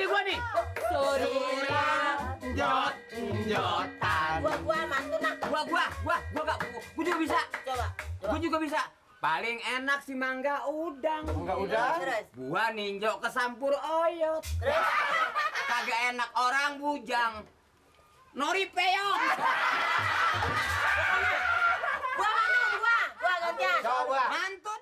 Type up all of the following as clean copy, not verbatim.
Gua nih. Surilang Jotan. Gua mantu nak. Gua juga bisa. Coba. Gua juga bisa. Paling enak si mangga udang. Mangga udang? Terus. Gua ninjo kesampur oyot. Terus. Kagak enak orang bujang. Nori peyot. Gua gantian. Coba. Mantun.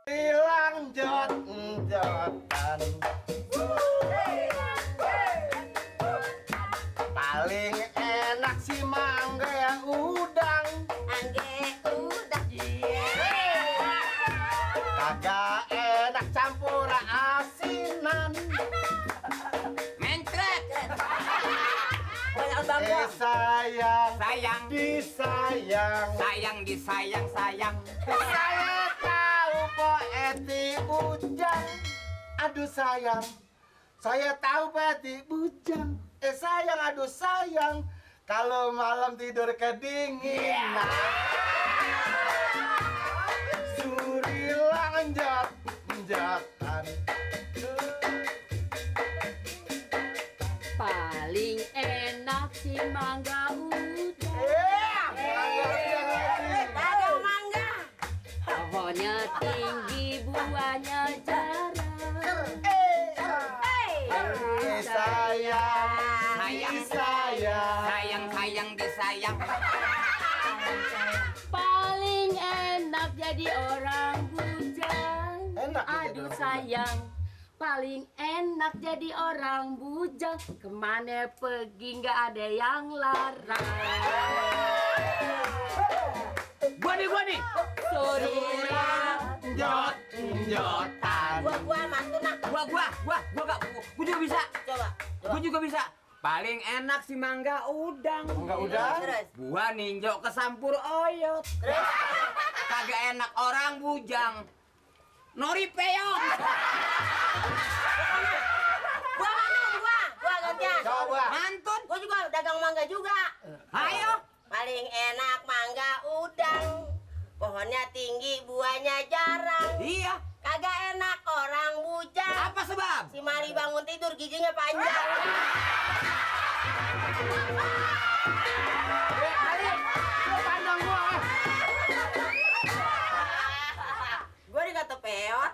Hilang jotan. Paling enak si mangga yang udang. Angge udah. Kagak enak campur asinan. Mencret. Banyak bangga. Sayang, Sayang. disayang. Disayang. Saya tahu Pak Eti bujang. Aduh sayang, saya tahu Pak Eti bujang. Sayang, aduh sayang, kalau malam tidur kedinginan. Surilang jotan. Paling enak si mangga udang. Dagang mangga. Pohonnya tinggi, buahnya jarang. Sayang, Disayang. Paling enak jadi orang bujang. Enak ya jadi Aduh orang sayang, paling enak jadi orang bujang. Kemana pergi nggak ada yang larang. Gua nih. Surilang Jotan. Gua mantu nak. Gua juga bisa. Coba. Gua juga bisa. Paling enak si mangga udang. Mangga udang? Terus. Gua ninjo kesampur oyot. Terus. Kagak enak orang bujang. Nori peyot. Gua gantian. Coba. Mantun. Gua juga dagang mangga juga. Ayo. Paling enak mangga udang. Pohonnya tinggi, buahnya jarang. Iya. Kagak enak orang bujang. Apa sebab? Si Mari bangun tidur giginya panjang. Mari, lu pandang gua. Gua dikata peot.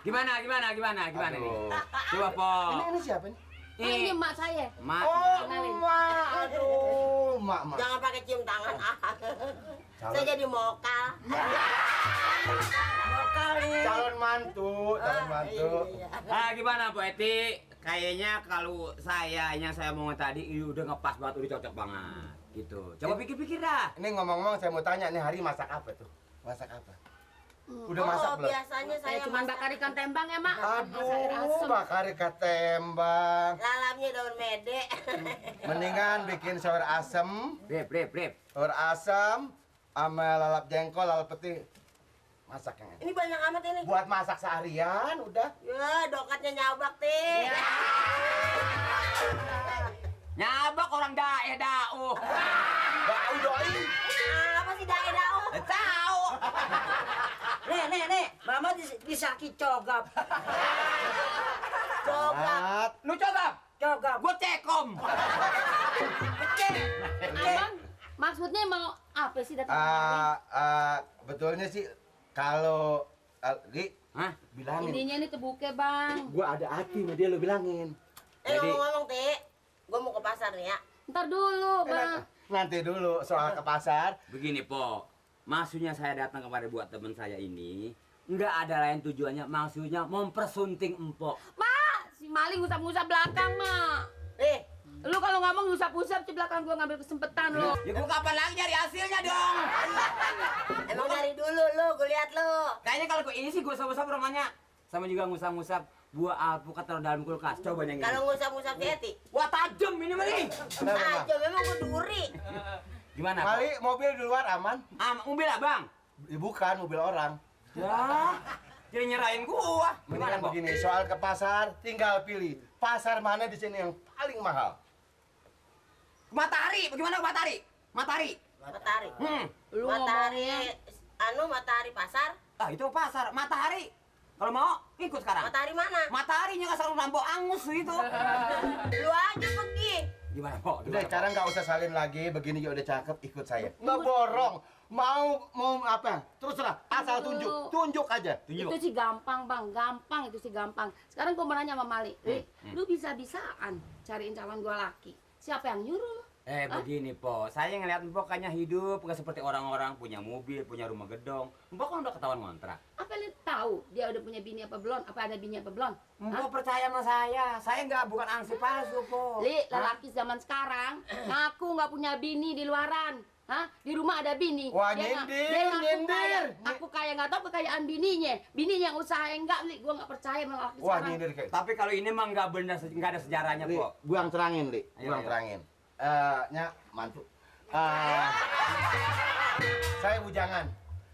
Gimana nih? Aduh. Coba, Po. Ini siapa nih? ini emak saya. Mak. Oh, kenalin. Mak. Aduh, Mak. Jangan pakai cium tangan. Saya jadi mokal. Mokal nih. Calon mantu. Iya. Gimana, Po Eti? Kayaknya kalau saya mau tadi udah ngepas banget, udah cocok banget. Gitu. Coba pikir-pikir dah. Ini ngomong-ngomong saya mau tanya nih, hari masak apa tuh? Masak apa? Udah masak belum? Biasanya Saya saya cuma masak bakar ikan tembang ya mak. Aduh, bakar ikan tembang. lalamnya daun mede. Mendingan bikin sayur asem, Rip. sayur asem, sama lalap jengkol, lalap peti. Masak yang enak. Ini banyak amat ini. Buat masak seharian, udah. Ya, dokatnya nyabak, Ti. Nyabak orang dae-dau. Bau doi. Apa sih dae-dau? Tahu. Nih. Mama disaki cogap. Cogap. Lu cogap. Cogap. Gua cekom. Abang, maksudnya mau apa sih datang kemari? Betulnya sih kalau Li, Hah? bilangin. Ininya ini tebuke bang. Gua ada hati sama dia, lu bilangin. Ngomong-ngomong, Ti. Gua mau ke pasar nih ya. Ntar dulu bang. Nanti dulu soal ke pasar. Begini, Po. Maksudnya saya datang kepada buat teman saya ini nggak ada lain tujuannya, maksudnya mempersunting empok. Mak, si maling ngusap-ngusap belakang mak. Lu kalau ngomong ngusap-ngusap di belakang gua ngambil kesempatan lo. Ya gua kapan lagi nyari hasilnya dong? Emang nyari dulu lu, gua lihat lu. Kayaknya kalau gua ini sih gua usap-usap rumahnya. Sama juga ngusap-ngusap buah alpukat taruh dalam kulkas. Coba yang ini. Kalau ngusap-ngusap si Eti. Wah, tajem ini mah nih. Aja memang gua duri. Gimana, Pak? Mali, mobil di luar aman? Mobil Abang. Bukan, mobil orang. Ya. Jadi nyerahin gua. Gimana, Mendingan Po? begini, soal ke pasar tinggal pilih. Pasar mana di sini yang paling mahal? Matahari, bagaimana Matahari? Matahari. Matahari. Lu Matahari ngomongnya matahari pasar. Ah, itu pasar, matahari. Kalau mau, ikut sekarang. Matahari mana? Mataharinya nggak selalu rambo angus itu. Lu aja pergi. Gimana, Pok? Udah, sekarang nggak usah salin lagi. Begini juga udah cakep, ikut saya. Nggak borong. Mau apa? Terus terang, asal tunjuk aja. Itu sih gampang bang, gampang itu sih gampang. Sekarang gue mau nanya sama Mali, lu bisa-bisaan cariin calon gue laki. Siapa yang nyuruh lu? Begini, Po. Saya ngeliat Mpok kayaknya hidup nggak seperti orang-orang punya mobil, punya rumah gedong. Mpok kan udah ketahuan ngontrak. Apa lu tahu dia udah punya bini apa belum? Apa ada bini apa belum? Mpok percaya sama saya. Saya nggak bukan ansip palsu, Po. Li, lelaki zaman sekarang ngaku nggak punya bini di luaran. Hah? Di rumah ada bini. Wah, Dia ngaku nyindir. Aku kaya nggak tahu kekayaan bininya. Bininya yang usaha enggak, Li. Gua nggak percaya sama lelaki Wah, sekarang. nyindir kayak. Tapi kalau ini mah nggak benar, nggak ada sejarahnya, Li, Po. buang terangin, Li. Ayo, Buang ayo. terangin. Nya, mantu. Saya bujangan.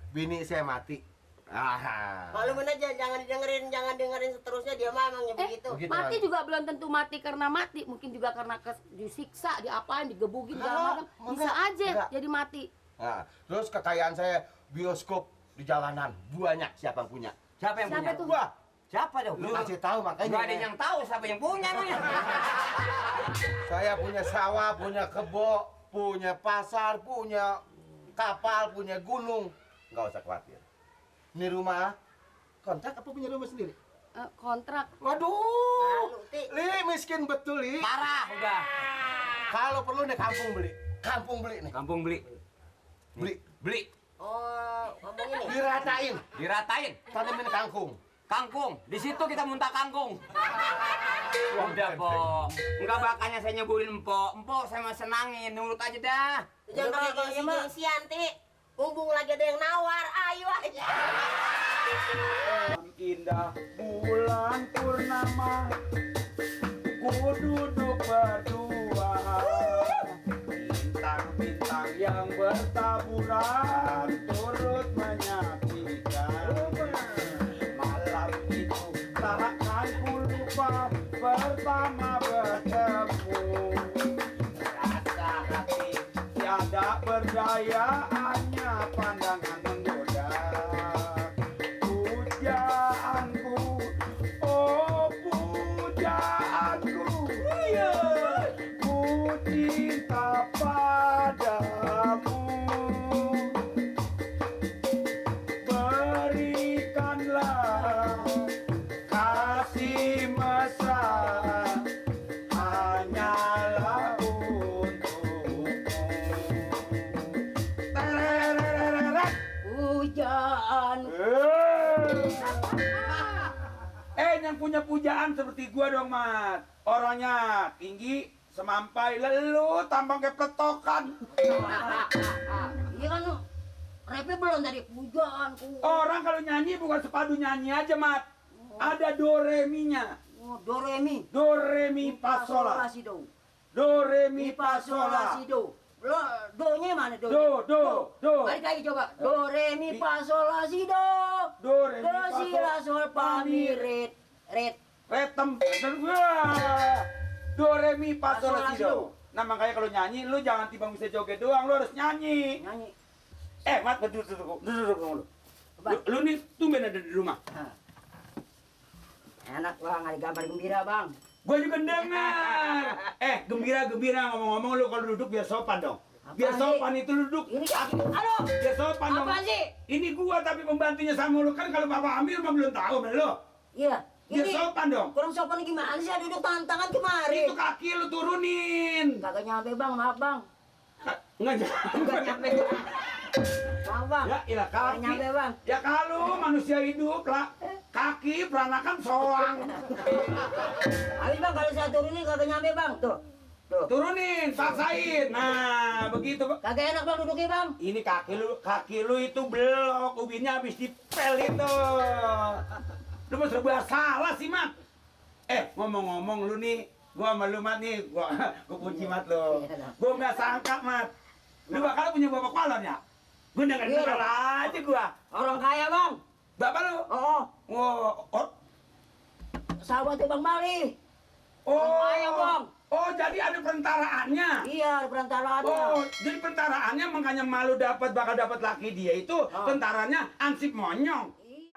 Bini saya mati. Kalau mana jangan dengerin seterusnya, dia mah emangnya begitu. Begitu, Mati Wan. juga belum tentu mati karena mati, mungkin juga karena disiksa, diapain, digebukin segala macam. Bisa aja enggak. jadi mati. Nah, terus kekayaan saya bioskop di jalanan banyak, siapa yang punya? Siapa yang Siapa punya? tuh? Gua. Siapa dong? Lu kasih tahu makanya. Nggak ada yang tahu siapa yang punya. Saya punya sawah, punya kebo, punya pasar, punya kapal, punya gunung. Nggak usah khawatir. Ini rumah kontrak apa punya rumah sendiri? Kontrak. Waduh, Malu, Ti. Li miskin betul, Li. Parah udah. Kalau perlu nih kampung beli. Kampung beli nih. Kampung beli. Beli. Beli. Oh, ngomong ini. Diratain. Diratain. Tanemin kangkung. Kangkung. Di situ kita muntah kangkung. Udah, Po. Enggak bakanya saya nyeburin Empok. Empok saya mah senangin. Nurut aja dah. Jangan pakai gengsi-gengsian, Ti. Mumpung lagi ada yang nawar, ayo aja. Indah bulan purnama, ku duduk berdua. Bintang-bintang yang bertaburan turut menyaksikan. Malam itu tak akan ku lupa pertama bertemu. Rasa hati tiada berdaya, hanya pandangan menggoda. Pujaanku, oh pujaanku, ku cinta padamu. Berikanlah kasih mesra, hanyalah untukmu. Tererereret. Pujaan. Yang punya pujaan seperti gua dong, Mat. Orangnya tinggi, semampai, lelu, tampang kayak peletokan. Iya kan lu. Repnya belum dari pujaanku. Orang kalau nyanyi bukan sepadu nyanyi aja, Mat. Ada do re mi-nya. Oh, do re mi. Do re mi fa sol la. si do. Do re mi fa sol la. si do. Do-nya mana do? Do. Balik lagi coba. Do re mi fa sol la si do. Do re mi Do fa si sol la sol fa mi re. Red. Retem. Wah. Do re mi fa sol la si do. Nah, makanya kalau nyanyi lu jangan tiba bisa joget doang, lu harus nyanyi. Nyanyi. Mat, duduk dulu. Lu nih tumben ada di rumah. Enak bang, ada gambar gembira bang. Gua juga dengar. Gembira ngomong-ngomong, lu kalau duduk biar sopan dong. Biar Apaan sopan itu duduk. Ini aduh. Biar sopan dong. Apaan sih? Ini gua tapi pembantunya sama lu kan kalau Bapak ambil mah belum tahu bener lu. Iya. Biar Ini sopan dong. kurang sopan gimana sih? Duduk tangan kemari. Itu kaki lu turunin. Kagak nyampe bang, maaf bang. Enggak Kagak nyampe. Maaf bang. Ya, ilah Kagak kaki. nyampe bang. Ya kalau manusia hidup lah, kaki peranakan soang. Habis bang kalau saya turunin kagak nyampe bang. Tuh. Turunin, paksain. Nah, begitu. Kagak enak bang duduknya bang. Ini kaki lu itu belok, ubinnya habis dipel itu. Lu mau serba salah sih, Mat. Ngomong-ngomong lu nih, gua sama lu, Mat nih, gua puji Mat lu. Gua nggak sangka, Mat. Lu bakal punya bapak kolon ya? Gua dengar aja gua. Orang kaya bang. Bapak lu? Oh, Oh, sahabatnya bang Mali. oh. Orang kaya bang. Oh, jadi ada perantaraannya. Iya, ada perantaranya. Oh, jadi perantaraannya makanya malu bakal dapat laki dia itu tentaranya ansip monyong. Ih.